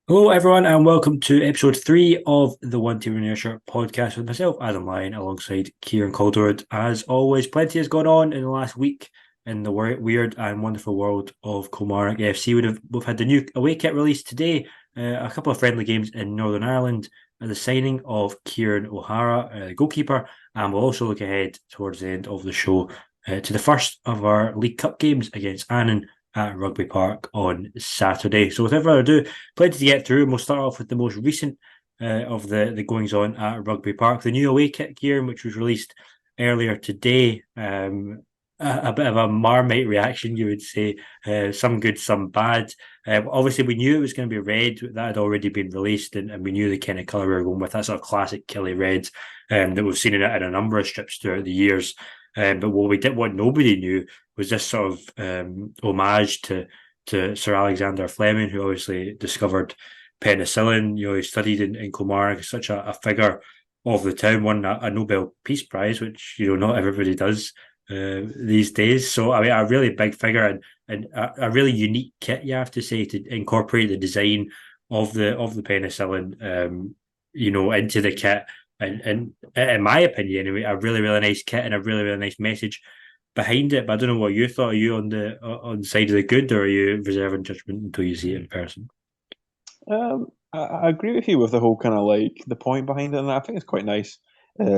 Hello, everyone, and welcome to episode 3 of the One Team Inertia podcast with myself, Adam Lyon, alongside Kieran Calderwood. As always, plenty has gone on in the last week in the weird and wonderful world of Kilmarnock FC. We've had the new away kit released today, a couple of friendly games in Northern Ireland, and the signing of Kieran O'Hara, the goalkeeper, and we'll also look ahead towards the end of the show to the first of our League Cup games against Annan at Rugby Park on Saturday. So without further ado, plenty to get through, and we'll start off with the most recent of the goings on at Rugby Park. The new away kit gear, which was released earlier today. A bit of a Marmite reaction, you would say. Some good, some bad. Obviously, we knew it was going to be red. That had already been released, and we knew the kind of colour we were going with. That sort of classic Killy red that we've seen in it in a number of strips throughout the years. But what nobody knew was this sort of homage to Sir Alexander Fleming, who obviously discovered penicillin. He studied in Kilmarnock, such a figure of the town, won a Nobel Peace Prize, which not everybody does these days. So I mean, a really big figure and a really unique kit, you have to say, to incorporate the design of the penicillin, into the kit. And in my opinion, anyway, a really nice kit and a really nice message behind it. But I don't know what you thought. Are you on the side of the good, or are you reserving judgment until you see it in person? I agree with you with the whole kind of like the point behind it, and I think it's quite nice. Like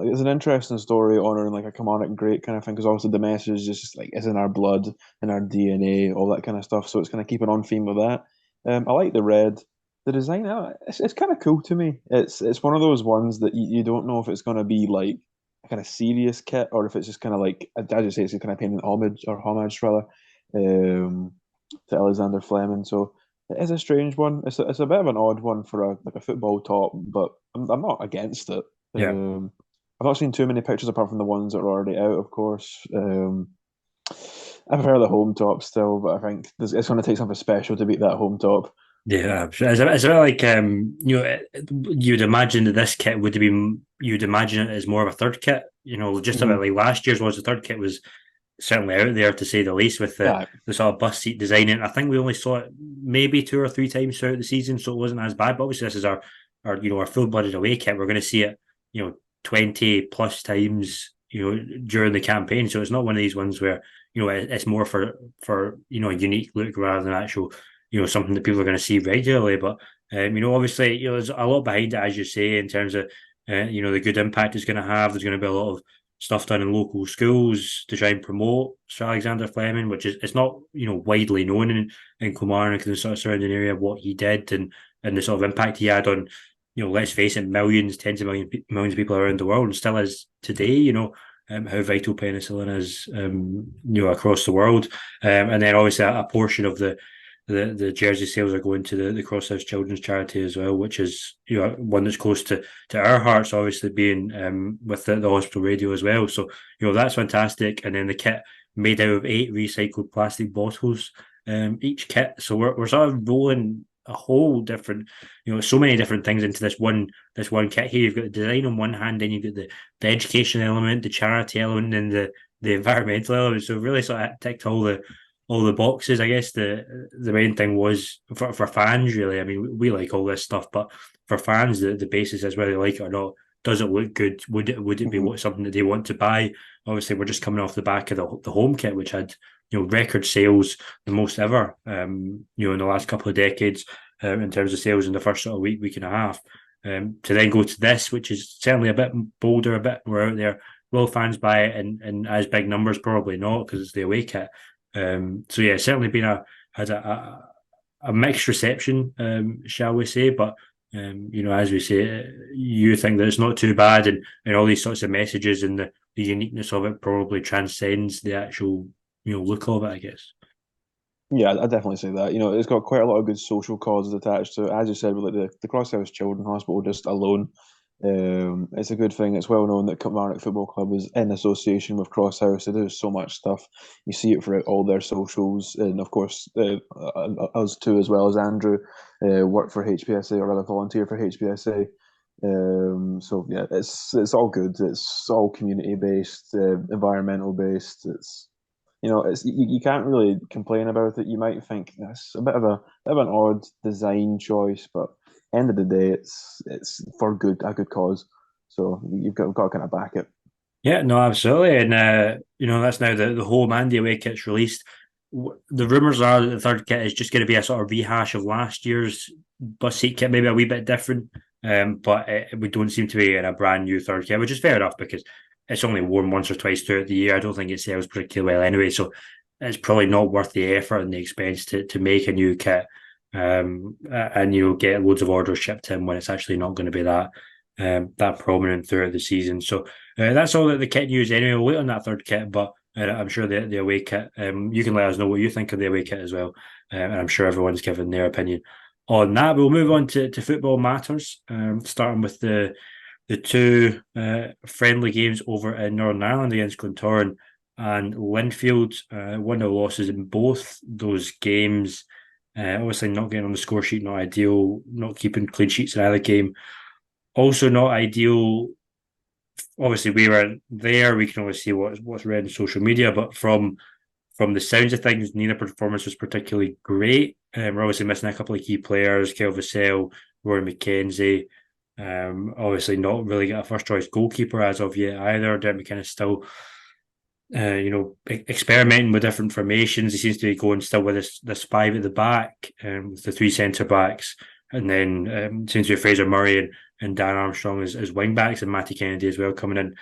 it's an interesting story honoring like a Kilmarnock great kind of thing, because obviously the message is just like is in our blood, in our DNA, all that kind of stuff. So it's kind of keeping on theme with that. I like the red. The design, it's kind of cool to me. It's one of those ones that you don't know if it's going to be like a kind of serious kit or if it's just kind of like, as you say, it's kind of paying homage rather, um, to Alexander Fleming. So. It is a strange one. It's a bit of an odd one for a football top, but I'm not against it. Yeah. I've not seen too many pictures apart from the ones that are already out, of course. I prefer the home top still, but I think it's going to take something special to beat that home top. Yeah, it's a bit like you'd imagine that this kit would have been you'd imagine it as more of a third kit. Just a bit Hmm. like last year's was. The third kit was certainly out there, to say the least, with the Yeah. the sort of bus seat design. And I think we only saw it maybe two or three times throughout the season, so it wasn't as bad. But obviously, this is our full blooded away kit. We're going to see it 20 plus times during the campaign. So it's not one of these ones where it's more for a unique look rather than actual something that people are going to see regularly. But obviously, there's a lot behind it, as you say, in terms of the good impact it's going to have. There's going to be a lot of stuff done in local schools to try and promote Sir Alexander Fleming, which is it's not widely known in Kilmarnock and the sort of surrounding area what he did and the sort of impact he had on let's face it, millions, tens of millions of people around the world, and still is today. How vital penicillin is, across the world, and then obviously a portion of the jersey sales are going to the Crosshouse Children's Charity as well, which is one that's close to our hearts, obviously being with the hospital radio as well. So that's fantastic. And then the kit made out of 8 recycled plastic bottles, each kit. So we're sort of rolling a whole different, so many different things into this one kit here. You've got the design on one hand, then you've got the education element, the charity element, and the environmental element. So really sort of ticked all the boxes. I guess the main thing was for fans, really. I mean, we like all this stuff, but for fans, the basis is whether they like it or not. Does it look good? Would it be Hmm. something that they want to buy? Obviously, we're just coming off the back of the home kit, which had record sales, the most ever, in the last couple of decades, in terms of sales in the first sort of week and a half. To then go to this, which is certainly a bit bolder, a bit more out there. Will fans buy it in as big numbers? Probably not, because it's the away kit. So yeah, it's certainly been had a mixed reception, shall we say? But as we say, you think that it's not too bad, and all these sorts of messages and the uniqueness of it probably transcends the actual look of it, I guess. Yeah, I definitely say that. It's got quite a lot of good social causes attached to it. As you said, with like the Crosshouse Children's Hospital just alone, it's a good thing. It's well known that Kilmarnock Football Club is in association with Crosshouse. They do so much stuff. You see it throughout all their socials, and of course, us too, as well as Andrew, work for HPSA or rather volunteer for HPSA. So yeah, it's all good. It's all community based, environmental based. you can't really complain about it. You might think that's a bit of an odd design choice, but end of the day, it's for a good cause. So got to kind of back it. Yeah, no, absolutely. And, that's now the home and the away kit's released. The rumours are that the third kit is just going to be a sort of rehash of last year's bus seat kit, maybe a wee bit different. But we don't seem to be in a brand new third kit, which is fair enough because it's only worn once or twice throughout the year. I don't think it sells particularly well anyway. So it's probably not worth the effort and the expense to make a new kit and, get loads of orders shipped in when it's actually not going to be that prominent throughout the season. So that's all that the kit news anyway. We'll wait on that third kit, but I'm sure the away kit, you can let us know what you think of the away kit as well. And I'm sure everyone's given their opinion on that. We'll move on to football matters, starting with the two friendly games over in Northern Ireland against Glentoran and Linfield. 1-0 losses in both those games. Obviously, not getting on the score sheet, not ideal. Not keeping clean sheets in either game, also not ideal. Obviously, we were there. We can only see what's read in social media, but from the sounds of things, neither performance was particularly great. We're obviously missing a couple of key players: Kel Vassell, Rory McKenzie. Obviously, not really got a first choice goalkeeper as of yet either. Derek McInnes still, experimenting with different formations. He seems to be going still with this five at the back, with the three centre backs, and then seems to be Fraser Murray and Dan Armstrong as wing backs, and Matty Kennedy as well coming in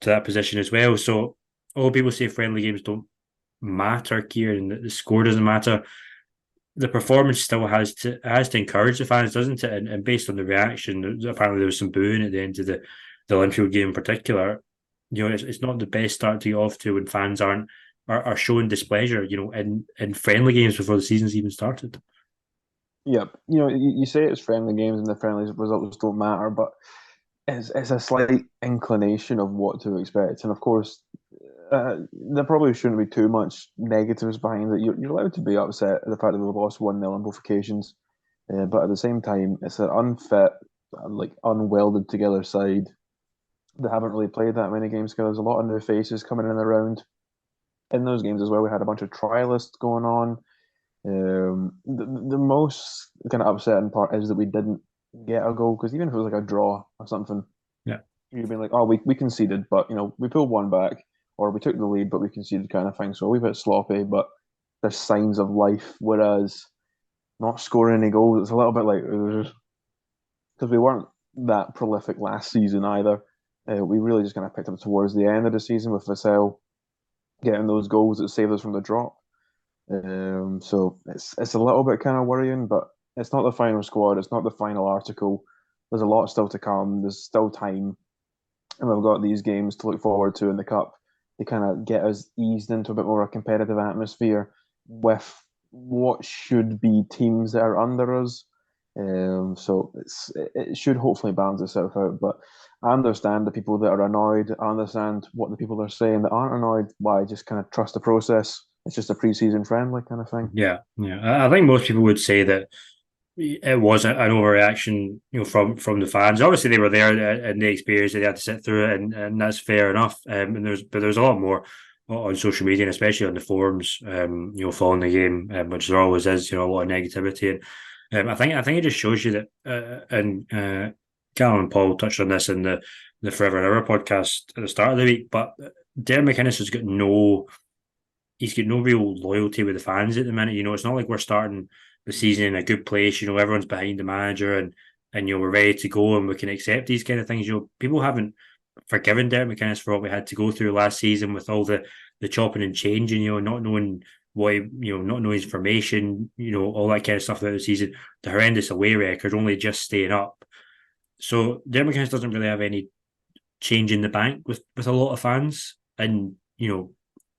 to that position as well. So all people say friendly games don't matter, Kieran, and the score doesn't matter. The performance still has to encourage the fans, doesn't it? And based on the reaction, apparently there was some booing at the end of the Linfield game in particular. It's not the best start to get off to when fans are showing displeasure. In friendly games before the season's even started. Yep. You say it's friendly games and the friendly results don't matter, but it's a slight inclination of what to expect. And of course, there probably shouldn't be too much negatives behind it. You're allowed to be upset at the fact that we've lost 1-0 on both occasions. But at the same time, it's an unfit, like unwelded together side that haven't really played that many games together. There's a lot of new faces coming in and around in those games as well. We had a bunch of trialists going on. The most kind of upsetting part is that we didn't get a goal because even if it was like a draw or something, Yeah. you'd be like, oh, we conceded, but we pulled one back, or we took the lead, but we conceded, kind of thing. So a wee bit sloppy, but there's signs of life. Whereas not scoring any goals, it's a little bit like because we weren't that prolific last season either. We really just kind of picked up towards the end of the season with Vassell getting those goals that saved us from the drop. So it's a little bit kind of worrying, but it's not the final squad. It's not the final article. There's a lot still to come. There's still time, and we've got these games to look forward to in the cup. They kind of get us eased into a bit more of a competitive atmosphere with what should be teams that are under us. So it should hopefully balance itself out. But I understand the people that are annoyed. I understand what the people are saying that aren't annoyed. Why just kind of trust the process? It's just a pre-season friendly kind of thing. Yeah, yeah. I think most people would say that it was an overreaction, from the fans. Obviously, they were there and they experienced it. They had to sit through it, and that's fair enough. And there's a lot more on social media, and especially on the forums. Following the game, which there always is. A lot of negativity, and I think it just shows you that. And Callum and Paul touched on this in the Forever and Ever podcast at the start of the week, but Darren McInnes has got no. He's got no real loyalty with the fans at the minute. It's not like we're starting the season in a good place. Everyone's behind the manager and we're ready to go and we can accept these kind of things. People haven't forgiven Derek McInnes for what we had to go through last season with all the chopping and changing, not knowing what not knowing his formation, all that kind of stuff throughout the season, the horrendous away record, only just staying up. So Derek McInnes doesn't really have any change in the bank with a lot of fans. And,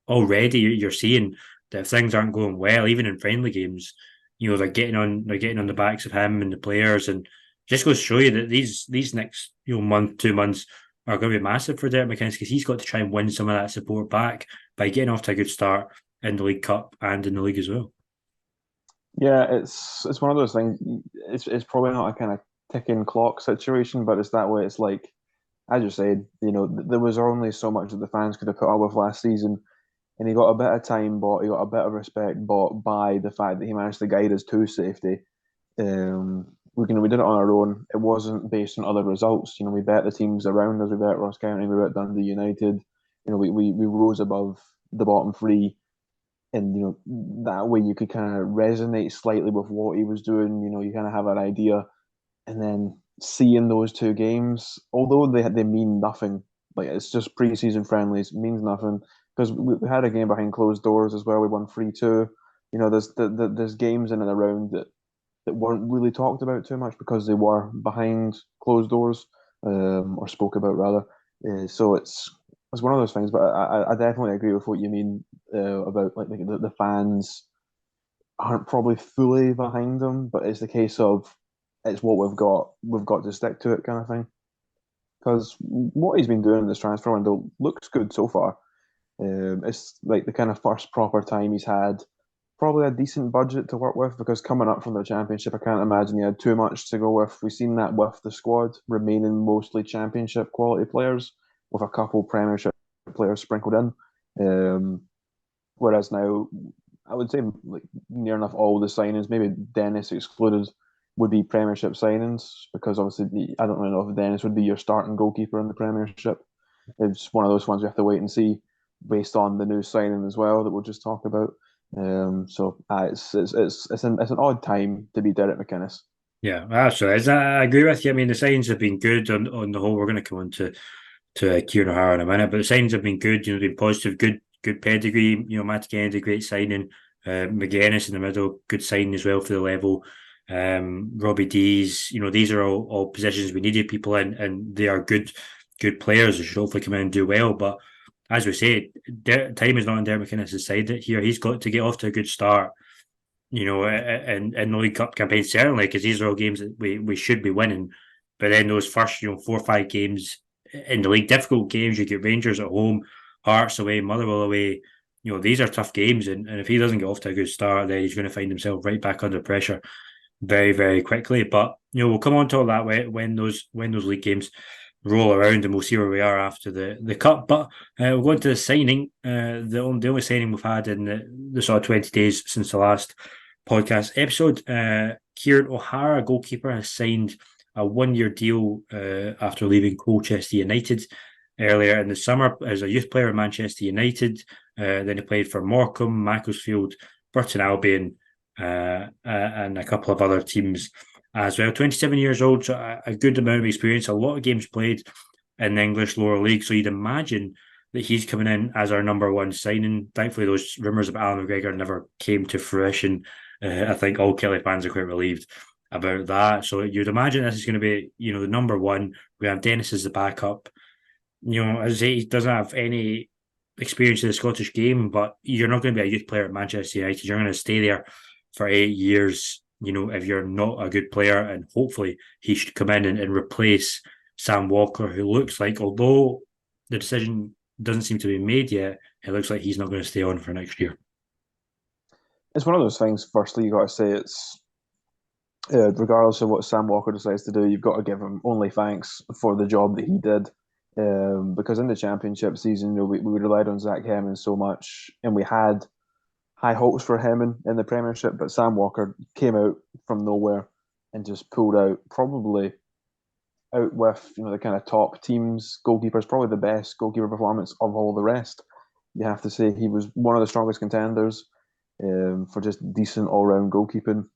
already you're seeing that if things aren't going well, even in friendly games, they're getting on the backs of him and the players, and just goes to show you that these next month, 2 months are going to be massive for Derek McInnes because he's got to try and win some of that support back by getting off to a good start in the League Cup and in the league as well. Yeah, it's one of those things. It's probably not a kind of ticking clock situation, but it's that way. It's like, as you said, there was only so much that the fans could have put up with last season. and he got a bit of time bought, he got a bit of respect bought by the fact that he managed to guide us to safety. We did it on our own. It wasn't based on other results. We bet the teams around us. We bet Ross County. We bet Dundee United. We rose above the bottom three, and that way you could kind of resonate slightly with what he was doing. You kind of have an idea, and then seeing those two games, although they mean nothing, like it's just preseason friendlies, means nothing because we had a game behind closed doors as well. We won 3-2. There's games in and around that weren't really talked about too much because they were behind closed doors, or spoke about rather. So it's one of those things. But I definitely agree with what you mean about like the fans aren't probably fully behind them, but it's the case of it's what we've got. We've got to stick to it, kind of thing. Because what he's been doing in this transfer window looks good so far. It's like the kind of first proper time he's had probably a decent budget to work with because coming up from the championship, I can't imagine he had too much to go with. We've seen that with the squad remaining mostly championship quality players with a couple premiership players sprinkled in. Whereas now, I would say like near enough all the signings, maybe Dennis excluded, would be Premiership signings because obviously I don't really know if Dennis would be your starting goalkeeper in the Premiership. It's one of those ones we have to wait and see based on the new signing as well that we'll just talk about. It's an odd time to be Derek McInnes. Yeah, absolutely. I agree with you. I mean, the signs have been good on the whole. We're going to come on to Kieran O'Hara in a minute, but the signs have been good. Been positive, good pedigree. Matt Kennedy, great signing. McGuinness in the middle, good signing as well for the level. Robbie Dees. These are all positions we needed people in, and they are good players. They should hopefully come in and do well. But as we say, time is not on Derek McInnes' side here. He's got to get off to a good start. In the League Cup campaign, certainly, because these are all games that we should be winning. But then those first, 4 or 5 games in the league, difficult games, you get Rangers at home, Hearts away, Motherwell away. These are tough games. And if he doesn't get off to a good start, then he's going to find himself right back under pressure very, very quickly. But, we'll come on to all that when those league games roll around and we'll see where we are after the cup. But we'll go into the signing. The only signing we've had in the sort of 20 days since the last podcast episode. Kieran O'Hara, goalkeeper, has signed a 1-year deal after leaving Colchester United earlier in the summer as a youth player at Manchester United. Then he played for Morecambe, Macclesfield, Burton Albion, and a couple of other teams as well. 27 years old, so a good amount of experience, a lot of games played in the English lower league. So you'd imagine that he's coming in as our number one signing. Thankfully, those rumours about Alan McGregor never came to fruition. I think all Kelly fans are quite relieved about that. So you'd imagine this is going to be, the number one. We have Dennis as the backup. As I say, he doesn't have any experience in the Scottish game, but you're not going to be a youth player at Manchester United. You're going to stay there for 8 years, if you're not a good player, and hopefully he should come in and replace Sam Walker, who looks like, although the decision doesn't seem to be made yet, it looks like he's not going to stay on for next year. It's one of those things. Firstly, you got to say it's regardless of what Sam Walker decides to do, you've got to give him only thanks for the job that he did. Because in the championship season, we relied on Zach Hemming so much, and we had high hopes for Hemming in the Premiership, but Sam Walker came out from nowhere and just pulled out probably out with the kind of top teams goalkeepers, probably the best goalkeeper performance of all the rest. You have to say he was one of the strongest contenders for just decent all round goalkeeping.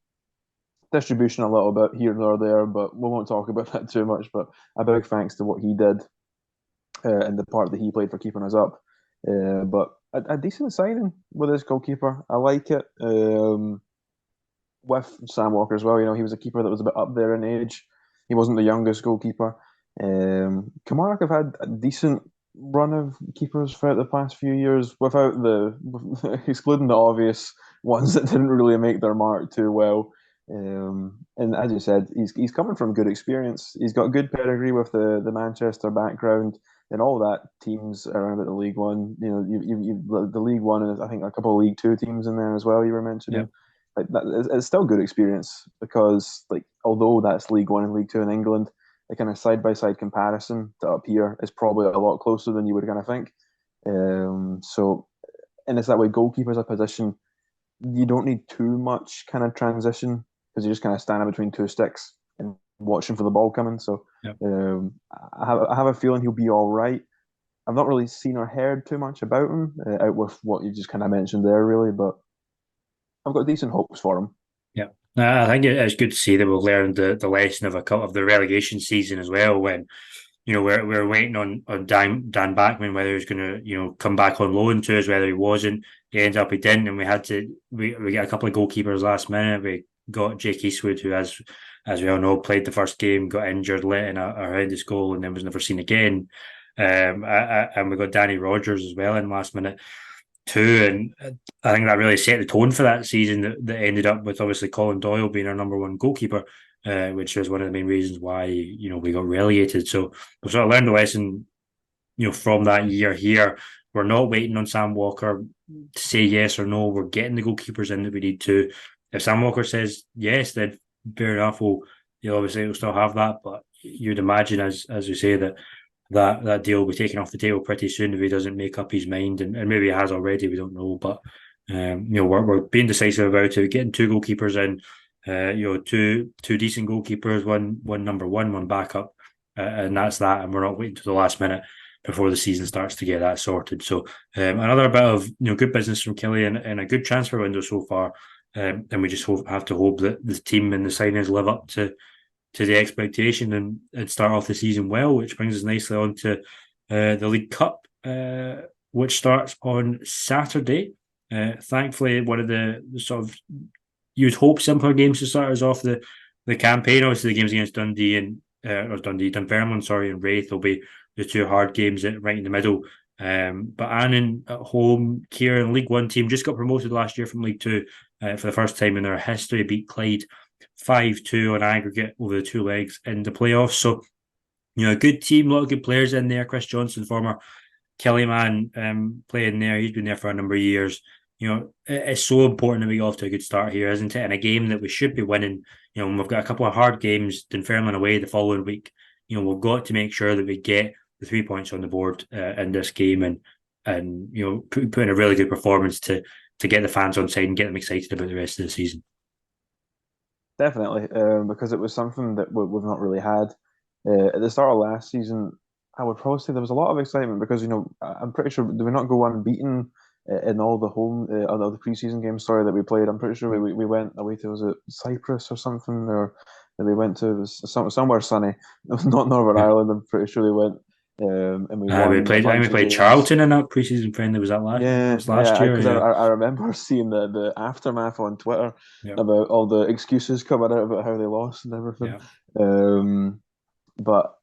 Distribution a little bit here or there, but we won't talk about that too much. But a big thanks to what he did and the part that he played for keeping us up. But a decent signing with his goalkeeper. I like it. With Sam Walker as well, he was a keeper that was a bit up there in age. He wasn't the youngest goalkeeper. Kilmarnock have had a decent run of keepers throughout the past few years, without excluding the obvious ones that didn't really make their mark too well. And as you said, he's coming from good experience. He's got good pedigree with the Manchester background and all that teams around about the League One. You the League One, and I think a couple of League Two teams in there as well. You were mentioning. Yeah. Like that, it's still good experience because, like, although that's League One and League Two in England, the kind of side by side comparison to up here is probably a lot closer than you would kind of think. So and it's that way. Goalkeeper's a position you don't need too much kind of transition because you're just kind of standing between two sticks and watching for the ball coming. So Yeah. I have a feeling he'll be all right. I've not really seen or heard too much about him out with what you just kind of mentioned there, really, but I've got decent hopes for him. Yeah. I think it's good to see that we've learned the lesson of a couple of the relegation season as well. When we're waiting on Dan Backman whether he's going to come back on loan to us, whether he wasn't. He ended up he didn't, and we got a couple of goalkeepers last minute. We got Jake Eastwood, who as we all know played the first game, got injured, let in a horrendous goal, and then was never seen again. And we got Danny Rogers as well in last minute too, and I think that really set the tone for that season. That ended up with obviously Colin Doyle being our number one goalkeeper, which was one of the main reasons why we got relegated. So we sort of learned the lesson, from that year here. We're not waiting on Sam Walker to say yes or no. We're getting the goalkeepers in that we need to. If Sam Walker says yes, then fair enough. He'll obviously still have that, but you'd imagine, as we say, that deal will be taken off the table pretty soon if he doesn't make up his mind, and maybe he has already. We don't know, but we're being decisive about it. We're getting two goalkeepers in, two decent goalkeepers, one number one backup, and that's that. And we're not waiting to the last minute before the season starts to get that sorted. So another bit of good business from Kelly and a good transfer window so far. And we just have to hope that the team and the signings live up to the expectation and start off the season well, which brings us nicely on to the League Cup, which starts on Saturday. Thankfully, one of the sort of you'd hope simpler games to start us off the campaign. Obviously, the games against Dundee and Dunfermline, and Wraith will be the two hard games right in the middle. But Annan at home, Kieran, League One team, just got promoted last year from League Two for the first time in their history, beat Clyde 5-2 on aggregate over the two legs in the playoffs. So, a good team, a lot of good players in there. Chris Johnson, former Kelly man, playing there. He's been there for a number of years. It's so important that we get off to a good start here, isn't it? In a game that we should be winning. We've got a couple of hard games, Dunfermline away the following week. We've got to make sure that we get the 3 points on the board in this game and put in a really good performance to get the fans on side and get them excited about the rest of the season. Definitely, because it was something that we've not really had at the start of last season. I would probably say there was a lot of excitement because I'm pretty sure did we not go unbeaten in all the all the preseason games? Sorry, that we played. I'm pretty sure we went away to, was it Cyprus or something, or that we went to, somewhere sunny, not Northern Yeah. Ireland. I'm pretty sure we went, and we We won a played. I think bunch we of played games. Charlton in that preseason friendly. Was that last? Yeah, Was last yeah, year? because Yeah, I remember seeing the aftermath on Twitter yeah, about all the excuses coming out about how they lost and everything. yeah, But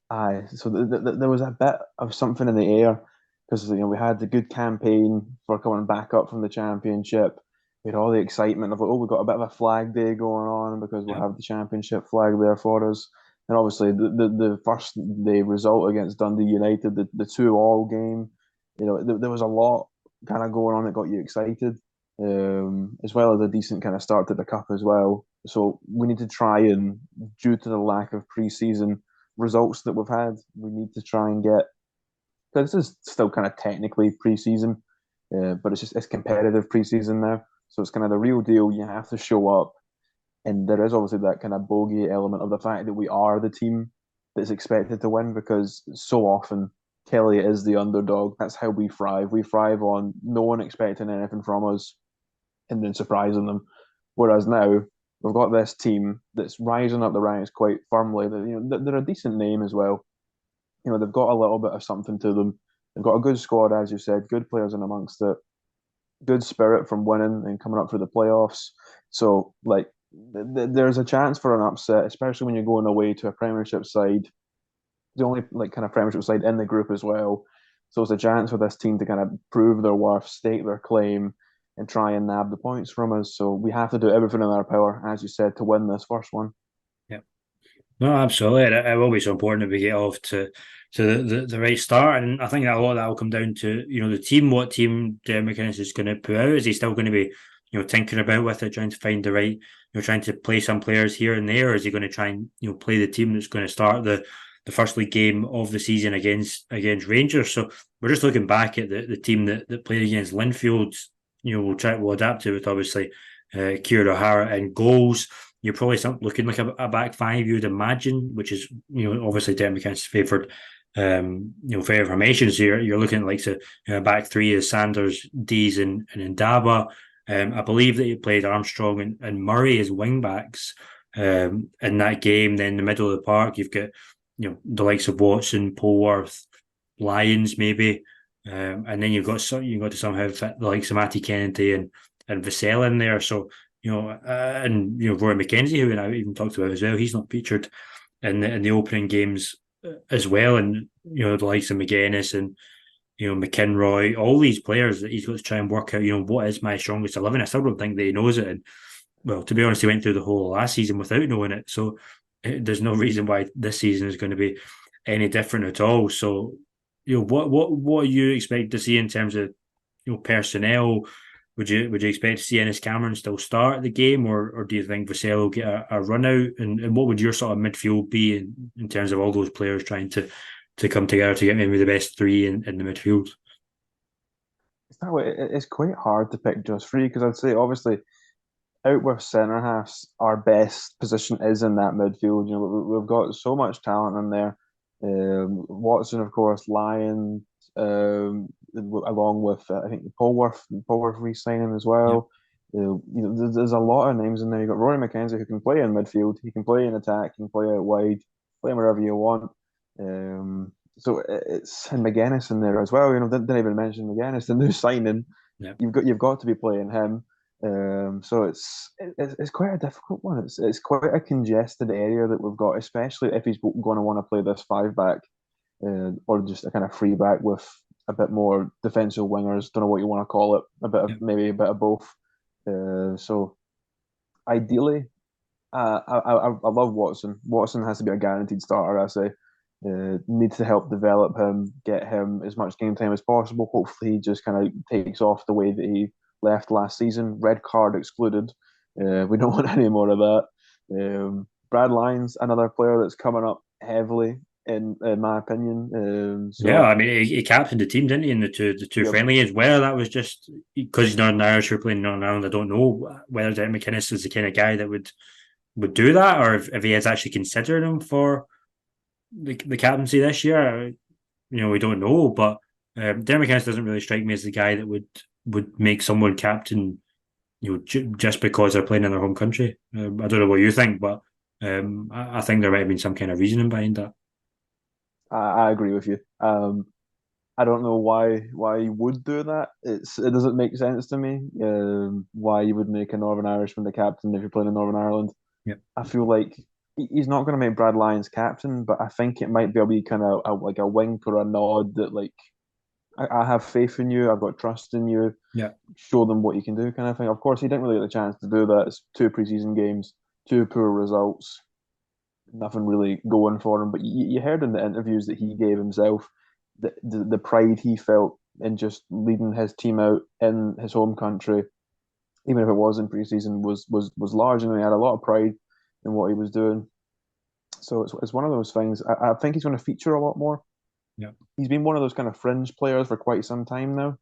so there was a bit of something in the air because we had the good campaign for coming back up from the championship. We had all the excitement of like, oh, we got a bit of a flag day going on because we'll yeah, have the championship flag there for us. And obviously the first day result against Dundee United, the 2-2 game, there was a lot kind of going on that got you excited, as well as a decent kind of start to the cup as well. So we need to try and, due to the lack of pre-season results that we've had, we need to try and get, because this is still kind of technically pre-season, but it's competitive pre-season now. So it's kind of the real deal. You have to show up, and there is obviously that kind of bogey element of the fact that we are the team that's expected to win because so often Kelly is the underdog. That's how we thrive. We thrive on no one expecting anything from us and then surprising them. Whereas now we've got this team that's rising up the ranks quite firmly. They're a decent name as well. They've got a little bit of something to them. They've got a good squad, as you said, good players in amongst it, good spirit from winning and coming up for the playoffs. So, like, there's a chance for an upset, especially when you're going away to a Premiership side, the only like kind of Premiership side in the group as well. So it's a chance for this team to kind of prove their worth, stake their claim, and try and nab the points from us. So we have to do everything in our power, as you said, to win this first one. yeah. No, absolutely. It will be so important that we get off to the right start, and I think that a lot of that will come down to the team. What team Derek McInnes is going to put out? Is he still going to be tinkering about with it, trying to find the right, trying to play some players here and there? Or is he going to try and play the team that's going to start the first league game of the season against Rangers? So we're just looking back at the team that played against Linfield we'll adapt to with obviously Kieran O'Hara and goals. You're probably looking like a back five, you would imagine, which is obviously Derek McInnes's favoured favorite formation. So you're looking at like the back three is Sanders, Dees, and Ndaba. I believe that you played Armstrong and Murray as wing backs in that game. Then in the middle of the park, you've got the likes of Watson, Polworth, Lyons, maybe, and then you've got to somehow fit the likes of Matty Kennedy and Vassell in there. So and Roy McKenzie, who I even talked about as well, he's not featured in the opening games as well, and the likes of McGuinness and McKinroy, all these players that he's got to try and work out. What is my strongest 11? I still don't think that he knows it, and well, to be honest, he went through the whole last season without knowing it. So there's no reason why this season is going to be any different at all. So, what do you expect to see in terms of personnel? Would you expect to see Ennis Cameron still start the game, or do you think Vassell will get a run out? And what would your sort of midfield be in terms of all those players trying to come together to get maybe the best three in the midfield? It's quite hard to pick just three because I'd say obviously out with centre halves, our best position is in that midfield. We've got so much talent in there. Watson, of course, Lyon, along with I think Polworth re-signing as Yeah, well. There's a lot of names in there. You've got Rory McKenzie who can play in midfield, he can play in attack, he can play out wide, play wherever you want. So it's and McGuinness in there as well. Didn't even mention McGuinness, the new signing. yeah, You've got to be playing him. So it's quite a difficult one. It's quite a congested area that we've got, especially if he's going to want to play this five back, or just a kind of free back with a bit more defensive wingers. Don't know what you want to call it. yeah, Maybe a bit of both. So ideally, I love Watson. Watson has to be a guaranteed starter. I say. Needs to help develop him, get him as much game time as possible. Hopefully, he just kind of takes off the way that he left last season, red card excluded. We don't want any more of that. Brad Lyons, another player that's coming up heavily, in my opinion. yeah. So, I mean, he captained the team, didn't he? In the two yep. friendly games. Whether that was just because he's Northern Irish, we're playing Northern Ireland. I don't know whether Derek McInnes is the kind of guy that would do that, or if he has actually considered him for the captaincy this year. We don't know, but Derek McInnes doesn't really strike me as the guy that would make someone captain, just because they're playing in their home country. I don't know what you think, but I think there might have been some kind of reasoning behind that. I agree with you. I don't know why you would do that. It doesn't make sense to me. Why you would make a Northern Irishman the captain if you're playing in Northern Ireland. Yeah, I feel like he's not going to make Brad Lyons captain, but I think it might be a wee kind of like a wink or a nod that like I have faith in you, I've got trust in you, yeah, show them what you can do, kind of thing. Of course, he didn't really get the chance to do that. It's two preseason games, two poor results, nothing really going for him. But you heard in the interviews that he gave himself the pride he felt in just leading his team out in his home country, even if it was in preseason, was large, and he had a lot of pride in what he was doing. So it's one of those things. I think he's going to feature a lot more. yeah. He's been one of those kind of fringe players for quite some time now.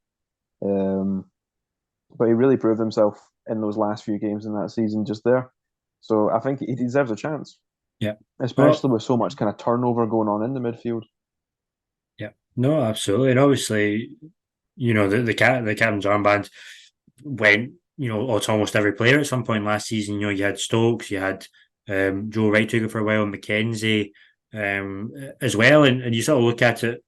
Um, but he really proved himself in those last few games in that season just there. So I think he deserves a chance, Yeah. especially Well, with so much kind of turnover going on in the midfield. yeah. No, absolutely. And obviously, the captain's armband went, to almost every player at some point last season. You had Stokes, you had Joe Wright took it for a while, McKenzie as well. And you sort of look at it,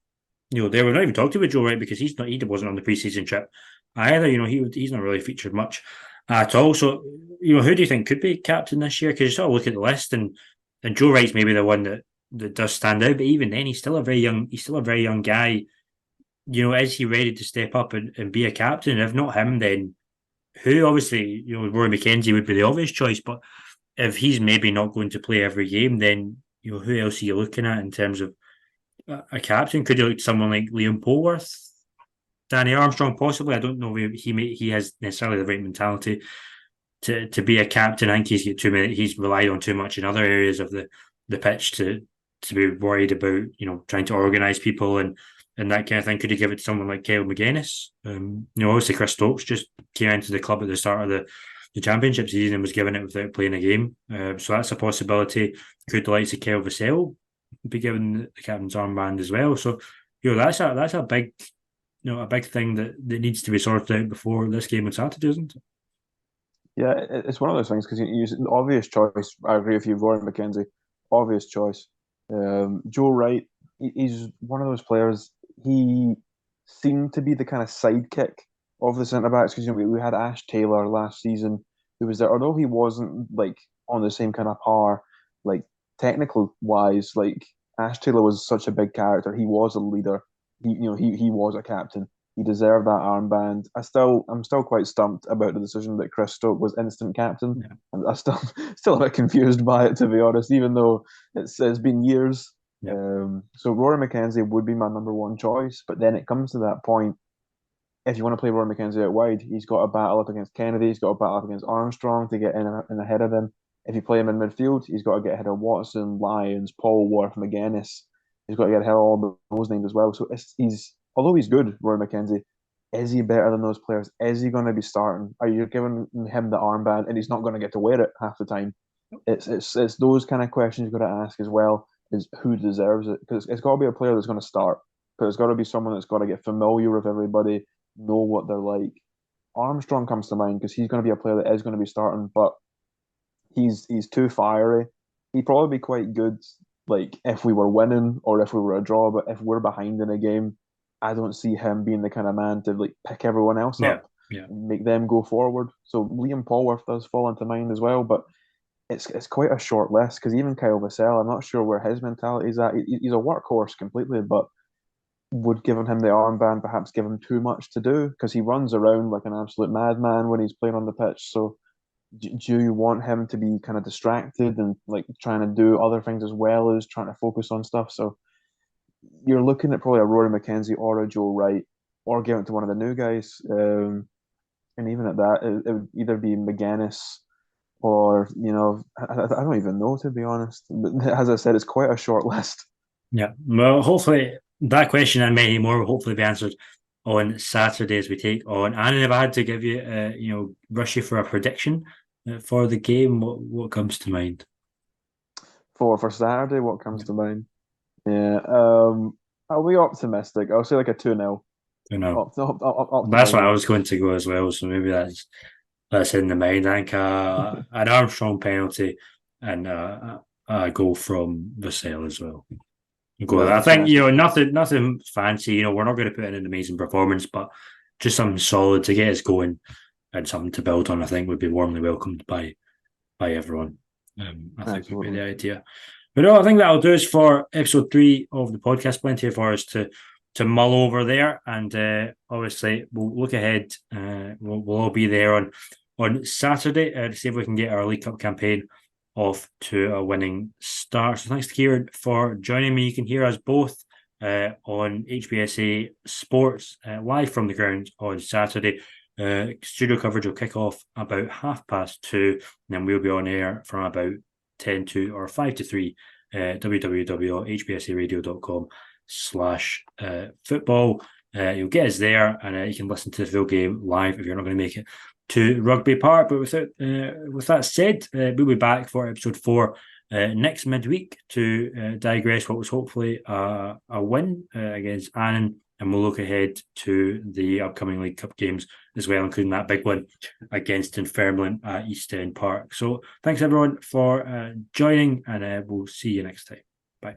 they were not even talking about Joe Wright because he wasn't on the preseason trip either. He's not really featured much at all. So, who do you think could be captain this year? Because you sort of look at the list and Joe Wright's maybe the one that does stand out, but even then he's still a very young guy. Is he ready to step up and be a captain? If not him, then who? Obviously, Rory McKenzie would be the obvious choice, but if he's maybe not going to play every game, then who else are you looking at in terms of a captain? Could you look at someone like Liam Polworth, Danny Armstrong, possibly? I don't know if he has necessarily the right mentality to be a captain. I think he's got too many. He's relied on too much in other areas of the pitch to be worried about trying to organise people and and that kind of thing. Could you give it to someone like Kyle McGuinness? Obviously Chris Stokes just came into the club at the start of the championship season and was given it without playing a game. So that's a possibility. Could the likes of Kyle Vassell be given the captain's armband as well? So, that's a big, a big thing that needs to be sorted out before this game on Saturday, isn't it? Yeah, it's one of those things because you use an obvious choice. I agree with you, Rory McKenzie. Obvious choice. Joe Wright, he's one of those players. He seemed to be the kind of sidekick of the centre backs because we had Ash Taylor last season who was there. Although he wasn't like on the same kind of par, like technical wise, like Ash Taylor was such a big character. He was a leader. He was a captain. He deserved that armband. I'm still quite stumped about the decision that Chris Stoke was instant captain. Yeah. I'm still a bit confused by it, to be honest, even though it's been years. Yeah. So Rory McKenzie would be my number one choice, but then it comes to that point. If you want to play Rory McKenzie out wide, he's got a battle up against Kennedy. He's got a battle up against Armstrong to get in ahead of him. If you play him in midfield, he's got to get ahead of Watson, Lyons, Paul, Worth, McGuinness. He's got to get ahead of all those names as well. So he's although he's good, Rory McKenzie, is he better than those players? Is he going to be starting? Are you giving him the armband and he's not going to get to wear it half the time? It's those kind of questions you've got to ask as well. Is who deserves it? Because it's got to be a player that's going to start. Because it's got to be someone that's got to get familiar with everybody, know what they're like. Armstrong comes to mind because he's going to be a player that is going to be starting, but he's too fiery. He'd probably be quite good, like if we were winning or if we were a draw. But if we're behind in a game, I don't see him being the kind of man to like pick everyone else Yeah. up, Yeah. and make them go forward. So Liam Polworth does fall into mind as well, but it's quite a short list because even Kyle Vassell, I'm not sure where his mentality is at. He's a workhorse completely, but would giving him the armband perhaps give him too much to do because he runs around like an absolute madman when he's playing on the pitch. So do you want him to be kind of distracted and like trying to do other things as well as trying to focus on stuff? So you're looking at probably a Rory McKenzie or a Joe Wright or give it to one of the new guys. And even at that, it would either be McGuinness or, I don't even know, to be honest. But as I said, it's quite a short list. Yeah. Well, hopefully that question and many more will hopefully be answered on Saturday as we take on. And if I had to give you, rush you for a prediction for the game, what comes to mind? For Saturday, what comes Yeah. to mind? Yeah, I'll be optimistic. I'll say like a 2-0. You know, that's what I Optimism. was going to go as well. So maybe that's in the mind. I think an Armstrong penalty and a goal from Vassell as well. Go. I think Fantastic. nothing fancy. We're not going to put in an amazing performance, but just something solid to get us going and something to build on. I think would be warmly welcomed by everyone. I think would be Absolutely. the idea. But no, I think that'll do us for episode 3 of the podcast. Plenty for us to mull over there, and obviously we'll look ahead. We'll all be there on Saturday to see if we can get our League Cup campaign off to a winning start. So thanks to Kieran for joining me. You can hear us both on HBSA Sports live from the ground on Saturday. Studio coverage will kick off about 2:30, and then we'll be on air from about 10 to or 5 to 3. www.hbsaradio.com/football. You'll get us there, and you can listen to the full game live if you're not going to make it to Rugby Park. But with that said, we'll be back for episode 4 next midweek to digress what was hopefully a win against Annan, and we'll look ahead to the upcoming League Cup games as well, including that big one against Dunfermline at East End Park. So thanks everyone for joining, and we'll see you next time. Bye.